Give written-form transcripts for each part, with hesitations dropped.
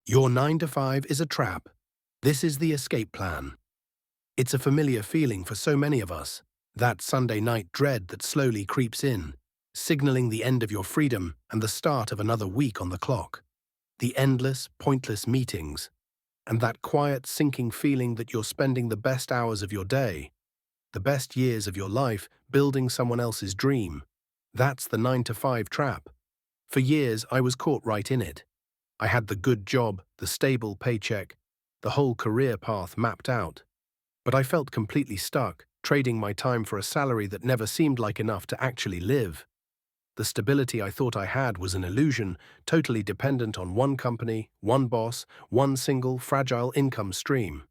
Your 9 to 5 is a trap. This is the escape plan. It's a familiar feeling for so many of us, that Sunday night dread that slowly creeps in, signaling the end of your freedom and the start of another week on the clock. The endless, pointless meetings, and that quiet, sinking feeling that you're spending the best hours of your day, the best years of your life building someone else's dream. That's the 9 to 5 trap. For years, I was caught right in it. I had the good job, the stable paycheck, the whole career path mapped out. But I felt completely stuck, trading my time for a salary that never seemed like enough to actually live. The stability I thought I had was an illusion, totally dependent on one company, one boss, one single, fragile income stream.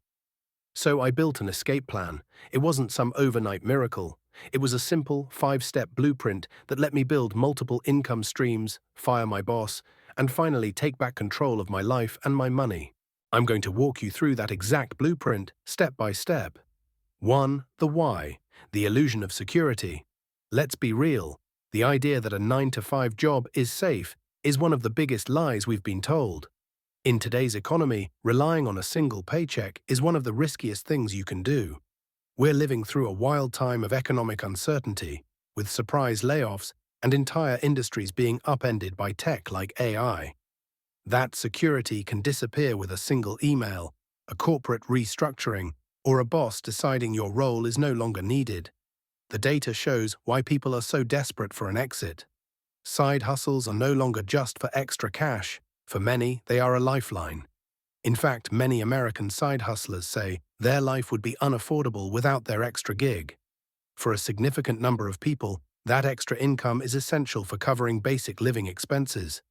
So I built an escape plan. It wasn't some overnight miracle. It was a simple, 5-step blueprint that let me build multiple income streams, fire my boss, and finally take back control of my life and my money. I'm going to walk you through that exact blueprint, step by step. 1. The why, the illusion of security. Let's be real. The idea that a 9 to 5 job is safe is one of the biggest lies we've been told. In today's economy, relying on a single paycheck is one of the riskiest things you can do. We're living through a wild time of economic uncertainty, with surprise layoffs and entire industries being upended by tech like AI. That security can disappear with a single email, a corporate restructuring, or a boss deciding your role is no longer needed. The data shows why people are so desperate for an exit. Side hustles are no longer just for extra cash. For many, they are a lifeline. In fact, many American side hustlers say their life would be unaffordable without their extra gig. For a significant number of people, that extra income is essential for covering basic living expenses.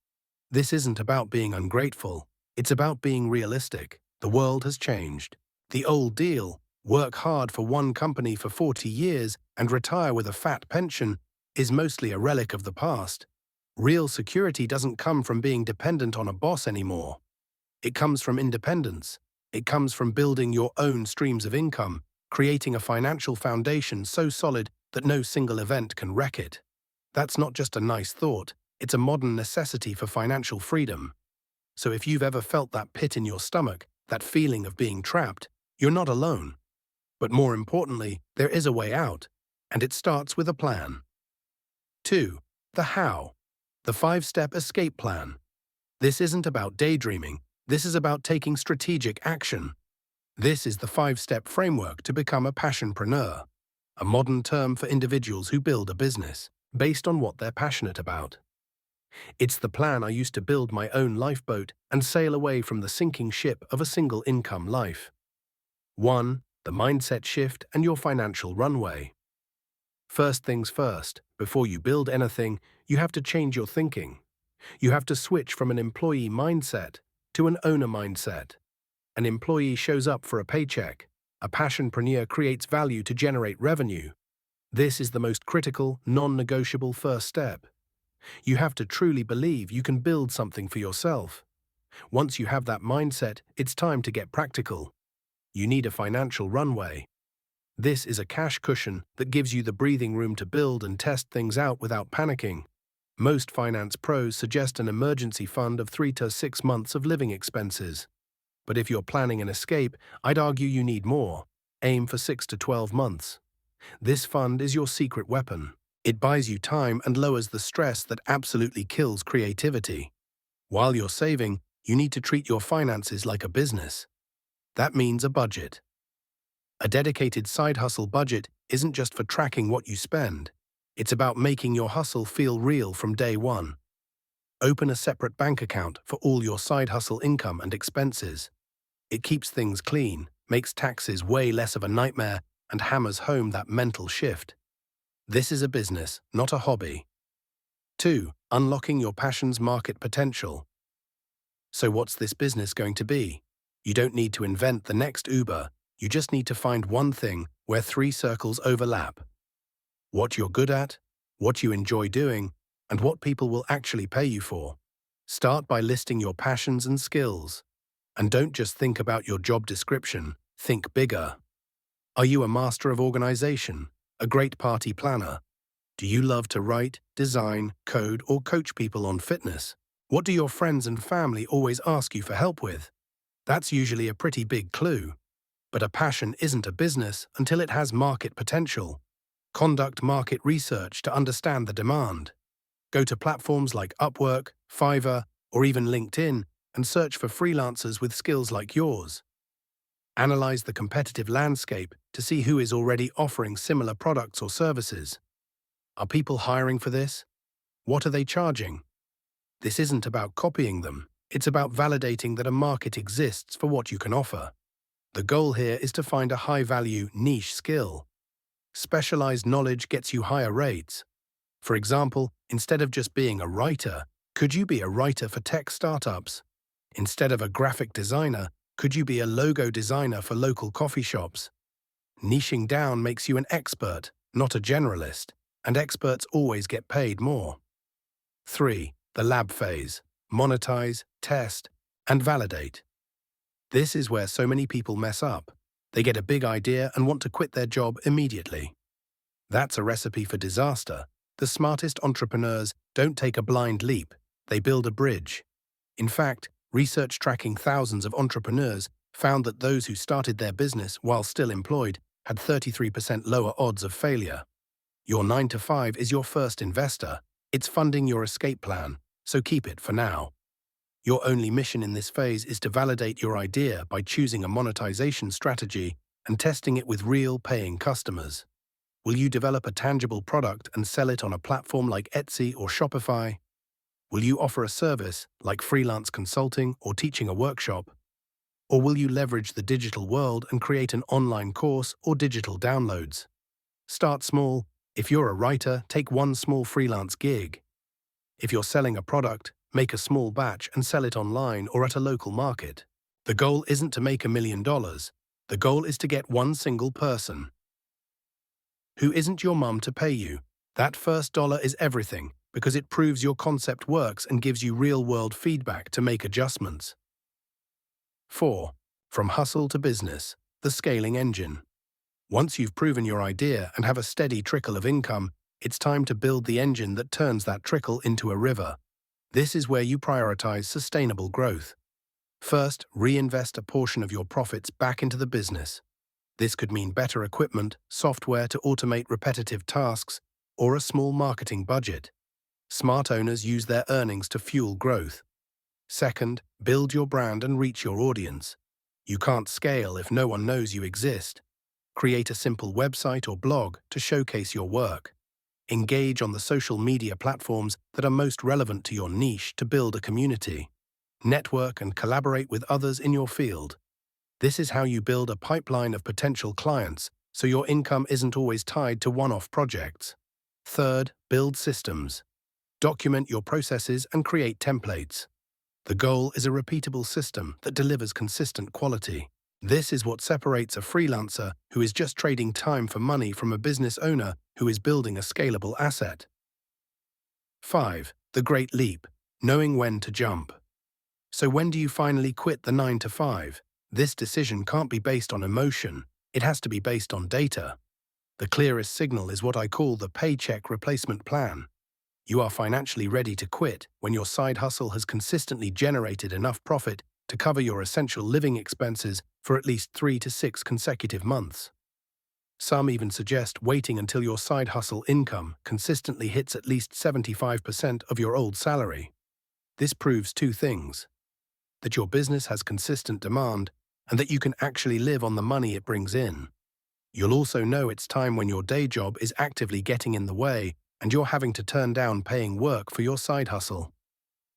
This isn't about being ungrateful. It's about being realistic. The world has changed. The old deal, work hard for one company for 40 years and retire with a fat pension, is mostly a relic of the past. Real security doesn't come from being dependent on a boss anymore. It comes from independence. It comes from building your own streams of income, creating a financial foundation so solid that no single event can wreck it. That's not just a nice thought, it's a modern necessity for financial freedom. So if you've ever felt that pit in your stomach, that feeling of being trapped, you're not alone. But more importantly, there is a way out, and it starts with a plan. 2. The how. The 5-step escape plan. This isn't about daydreaming. This is about taking strategic action. This is the 5-step framework to become a passionpreneur, a modern term for individuals who build a business based on what they're passionate about. It's the plan I used to build my own lifeboat and sail away from the sinking ship of a single income life. 1. The mindset shift and your financial runway. First things first, before you build anything, you have to change your thinking. You have to switch from an employee mindset to an owner mindset. An employee shows up for a paycheck. A passionpreneur creates value to generate revenue. This is the most critical, non-negotiable first step. You have to truly believe you can build something for yourself. Once you have that mindset, it's time to get practical. You need a financial runway. This is a cash cushion that gives you the breathing room to build and test things out without panicking. Most finance pros suggest an emergency fund of 3 to 6 months of living expenses. But if you're planning an escape, I'd argue you need more. Aim for 6 to 12 months. This fund is your secret weapon. It buys you time and lowers the stress that absolutely kills creativity. While you're saving, you need to treat your finances like a business. That means a budget. A dedicated side hustle budget isn't just for tracking what you spend. It's about making your hustle feel real from day one. Open a separate bank account for all your side hustle income and expenses. It keeps things clean, makes taxes way less of a nightmare, and hammers home that mental shift. This is a business, not a hobby. 2. Unlocking your passion's market potential. So what's this business going to be? You don't need to invent the next Uber. You just need to find one thing where 3 circles overlap. What you're good at, what you enjoy doing, and what people will actually pay you for. Start by listing your passions and skills. And don't just think about your job description, think bigger. Are you a master of organization, a great party planner? Do you love to write, design, code, or coach people on fitness? What do your friends and family always ask you for help with? That's usually a pretty big clue. But a passion isn't a business until it has market potential. Conduct market research to understand the demand. Go to platforms like Upwork, Fiverr, or even LinkedIn and search for freelancers with skills like yours. Analyze the competitive landscape to see who is already offering similar products or services. Are people hiring for this? What are they charging? This isn't about copying them. It's about validating that a market exists for what you can offer. The goal here is to find a high-value niche skill. Specialized knowledge gets you higher rates. For example, instead of just being a writer, could you be a writer for tech startups? Instead of a graphic designer, could you be a logo designer for local coffee shops? Niching down makes you an expert, not a generalist, and experts always get paid more. 3. The lab phase. Monetize, test, and validate. This is where so many people mess up. They get a big idea and want to quit their job immediately. That's a recipe for disaster. The smartest entrepreneurs don't take a blind leap, they build a bridge. In fact, research tracking thousands of entrepreneurs found that those who started their business while still employed had 33% lower odds of failure. Your 9-to-5 is your first investor. It's funding your escape plan, so keep it for now. Your only mission in this phase is to validate your idea by choosing a monetization strategy and testing it with real paying customers. Will you develop a tangible product and sell it on a platform like Etsy or Shopify? Will you offer a service like freelance consulting or teaching a workshop? Or will you leverage the digital world and create an online course or digital downloads? Start small. If you're a writer, take one small freelance gig. If you're selling a product, make a small batch and sell it online or at a local market. The goal isn't to make $1 million. The goal is to get one single person who isn't your mum to pay you. That first dollar is everything because it proves your concept works and gives you real-world feedback to make adjustments. 4. From hustle to business, the scaling engine. Once you've proven your idea and have a steady trickle of income, it's time to build the engine that turns that trickle into a river. This is where you prioritize sustainable growth. First, reinvest a portion of your profits back into the business. This could mean better equipment, software to automate repetitive tasks, or a small marketing budget. Smart owners use their earnings to fuel growth. Second, build your brand and reach your audience. You can't scale if no one knows you exist. Create a simple website or blog to showcase your work. Engage on the social media platforms that are most relevant to your niche to build a community. Network and collaborate with others in your field. This is how you build a pipeline of potential clients, so your income isn't always tied to one-off projects. Third, build systems. Document your processes and create templates. The goal is a repeatable system that delivers consistent quality. This is what separates a freelancer who is just trading time for money from a business owner who is building a scalable asset. 5. The Great Leap. Knowing when to jump. So when do you finally quit the 9-to-5? This decision can't be based on emotion. It has to be based on data. The clearest signal is what I call the paycheck replacement plan. You are financially ready to quit when your side hustle has consistently generated enough profit to cover your essential living expenses for at least 3 to 6 consecutive months. Some even suggest waiting until your side hustle income consistently hits at least 75% of your old salary. This proves two things: that your business has consistent demand and that you can actually live on the money it brings in. You'll also know it's time when your day job is actively getting in the way and you're having to turn down paying work for your side hustle.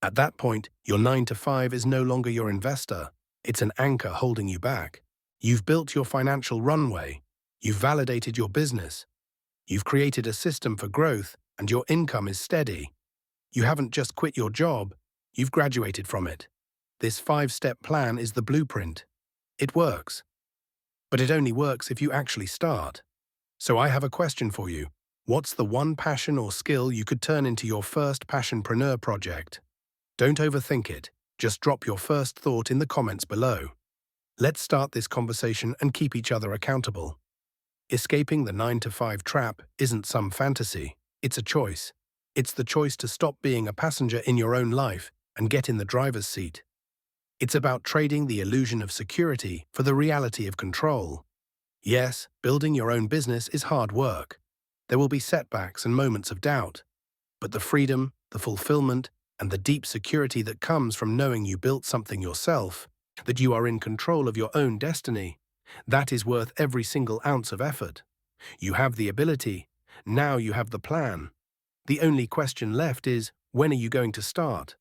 At that point, your 9-to-5 is no longer your investor. It's an anchor holding you back. You've built your financial runway. You've validated your business. You've created a system for growth, and your income is steady. You haven't just quit your job, you've graduated from it. This 5-step plan is the blueprint. It works. But it only works if you actually start. So I have a question for you. What's the one passion or skill you could turn into your first passionpreneur project? Don't overthink it. Just drop your first thought in the comments below. Let's start this conversation and keep each other accountable. Escaping the 9-to-5 trap isn't some fantasy. It's a choice. It's the choice to stop being a passenger in your own life and get in the driver's seat. It's about trading the illusion of security for the reality of control. Yes, building your own business is hard work. There will be setbacks and moments of doubt. But the freedom, the fulfillment, and the deep security that comes from knowing you built something yourself, that you are in control of your own destiny, that is worth every single ounce of effort. You have the ability. Now you have the plan. The only question left is, when are you going to start?